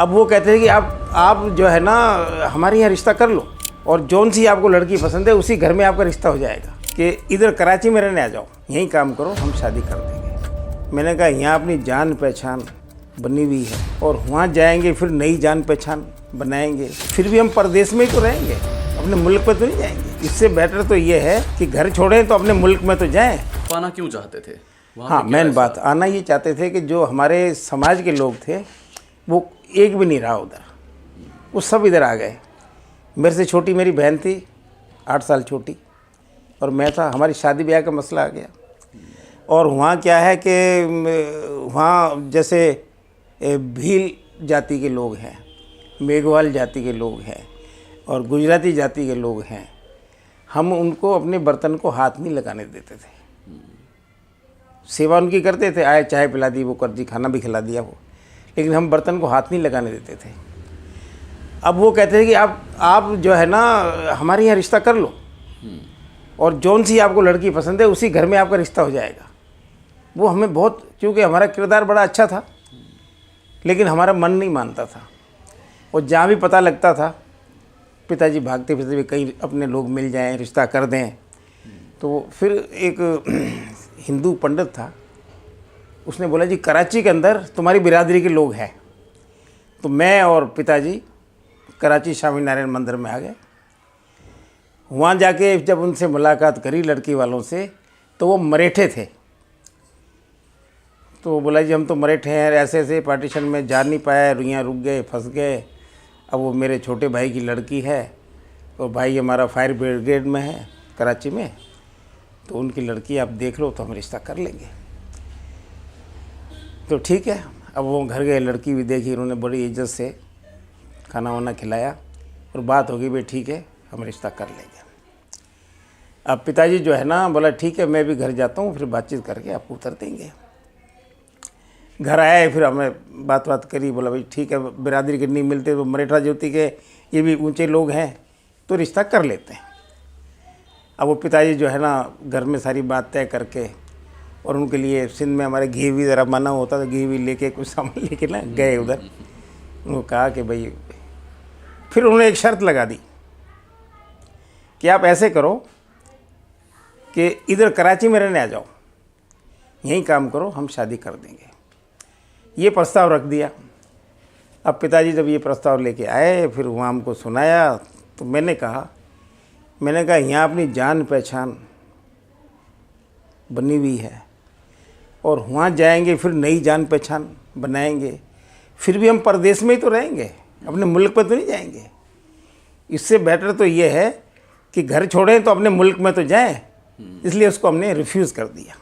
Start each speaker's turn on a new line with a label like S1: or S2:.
S1: अब वो कहते हैं कि आप जो है ना हमारे यहाँ रिश्ता कर लो और जौन सी आपको लड़की पसंद है उसी घर में आपका रिश्ता हो जाएगा, कि इधर कराची में रहने आ जाओ, यहीं काम करो, हम शादी कर देंगे। मैंने कहा यहाँ अपनी जान पहचान बनी हुई है और वहाँ जाएंगे फिर नई जान पहचान बनाएंगे, फिर भी हम परदेश में ही तो रहेंगे, अपने मुल्क में तो नहीं जाएंगे। इससे बेटर तो ये है कि घर छोड़ें तो अपने मुल्क में तो जाएं।
S2: आना क्यों चाहते थे?
S1: हाँ, मेन बात आना ये चाहते थे कि जो हमारे समाज के लोग थे वो एक भी नहीं रहा उधर, वो सब इधर आ गए। मेरे से छोटी मेरी बहन थी, 8 साल छोटी, और मैं था। हमारी शादी ब्याह का मसला आ गया। और वहाँ क्या है कि वहाँ जैसे भील जाति के लोग हैं, मेघवाल जाति के लोग हैं और गुजराती जाति के लोग हैं। हम उनको अपने बर्तन को हाथ नहीं लगाने देते थे। सेवा उनकी करते थे, आए चाय पिला दी, वो कर दी, खाना भी खिला दिया वो, लेकिन हम बर्तन को हाथ नहीं लगाने देते थे। अब वो कहते थे कि आप जो है ना हमारे यहाँ रिश्ता कर लो और जौन सी आपको लड़की पसंद है उसी घर में आपका रिश्ता हो जाएगा। वो हमें बहुत, क्योंकि हमारा किरदार बड़ा अच्छा था, लेकिन हमारा मन नहीं मानता था। और जहाँ भी पता लगता था पिताजी भागते फिरते भी कहीं अपने लोग मिल जाएं, रिश्ता कर दें। तो फिर एक हिंदू पंडित था, उसने बोला जी कराची के अंदर तुम्हारी बिरादरी के लोग हैं। तो मैं और पिताजी कराची स्वामी नारायण मंदिर में आ गए। वहाँ जाके जब उनसे मुलाकात करी लड़की वालों से, तो वो मरेठे थे। तो वो बोला जी हम तो मरेठे हैं, ऐसे ऐसे पार्टीशन में जा नहीं पाया, रुइयाँ रुक गए, फंस गए। अब वो मेरे छोटे भाई की लड़की है और भाई हमारा फायर ब्रिगेड में है कराची में, तो उनकी लड़की आप देख लो तो हम रिश्ता कर लेंगे। तो ठीक है, अब वो घर गए, लड़की भी देखी, उन्होंने बड़ी इज्जत से खाना वाना खिलाया और बात हो गई, भाई ठीक है हम रिश्ता कर लेंगे। अब पिताजी जो है ना बोला ठीक है मैं भी घर जाता हूँ, फिर बातचीत करके आपको उतर देंगे। घर आए, फिर हमें बात करी, बोला भाई ठीक है बिरादरी के नहीं मिलते तो मरेठा ज्योति के ये भी ऊंचे लोग हैं तो रिश्ता कर लेते हैं। अब वो पिताजी जो है ना घर में सारी बात तय करके, और उनके लिए सिंध में हमारे घी भी ज़रा मना होता था, घी भी लेके कुछ सामान लेके ना गए उधर। उनको कहा कि भाई, फिर उन्होंने एक शर्त लगा दी कि आप ऐसे करो कि इधर कराची में रहने आ जाओ, यहीं काम करो, हम शादी कर देंगे। ये प्रस्ताव रख दिया। अब पिताजी जब ये प्रस्ताव लेके आए, फिर वहाँ हमको सुनाया, तो मैंने कहा यहाँ अपनी जान पहचान बनी हुई है और वहाँ जाएंगे फिर नई जान पहचान बनाएंगे, फिर भी हम परदेश में ही तो रहेंगे, अपने मुल्क में तो नहीं जाएंगे। इससे बेटर तो ये है कि घर छोड़ें तो अपने मुल्क में तो जाएं। इसलिए उसको हमने रिफ्यूज़ कर दिया।